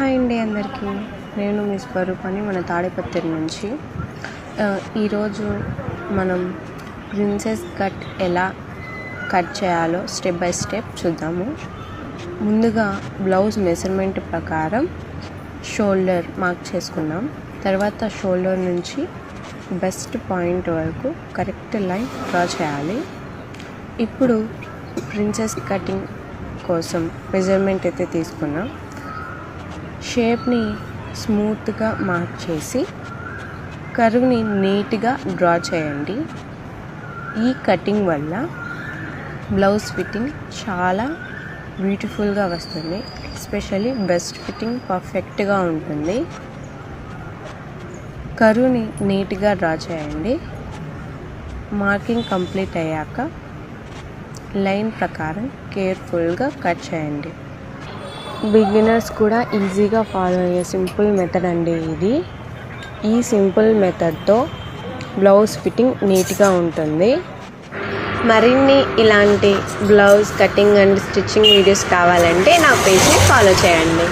Hi అండి అందరికీ. నేను మీ స్వరూపాన్ని మన తాడిపత్రి నుంచి. ఈరోజు మనం ప్రిన్సెస్ కట్ ఎలా కట్ చేయాలో స్టెప్ బై స్టెప్ చూద్దాము. ముందుగా బ్లౌజ్ మెజర్మెంట్ ప్రకారం షోల్డర్ మార్క్ చేసుకున్నాం. తర్వాత షోల్డర్ నుంచి బెస్ట్ పాయింట్ వరకు కరెక్ట్ లైన్ డ్రా చేయాలి. ఇప్పుడు ప్రిన్సెస్ కటింగ్ కోసం మెజర్మెంట్ అయితే తీసుకున్నాం. షేప్ని స్మూత్గా మార్క్ చేసి కర్వ్ని నీట్గా డ్రా చేయండి. ఈ కటింగ్ వల్ల బ్లౌజ్ ఫిట్టింగ్ చాలా బ్యూటిఫుల్గా వస్తుంది. ఎస్పెషల్లీ బెస్ట్ ఫిట్టింగ్ పర్ఫెక్ట్గా ఉంటుంది. కర్వ్ని నీట్గా డ్రా చేయండి. మార్కింగ్ కంప్లీట్ అయ్యాక లైన్ ప్రకారం కేర్ఫుల్గా కట్ చేయండి. బిగినర్స్ కూడా ఈజీగా ఫాలో అయ్యే సింపుల్ మెథడ్ అండి ఇది. ఈ సింపుల్ మెథడ్తో బ్లౌజ్ ఫిట్టింగ్ నీట్గా ఉంటుంది. మరిన్ని ఇలాంటి blouse cutting and stitching videos కావాలంటే నా పేజ్ని ఫాలో చేయండి.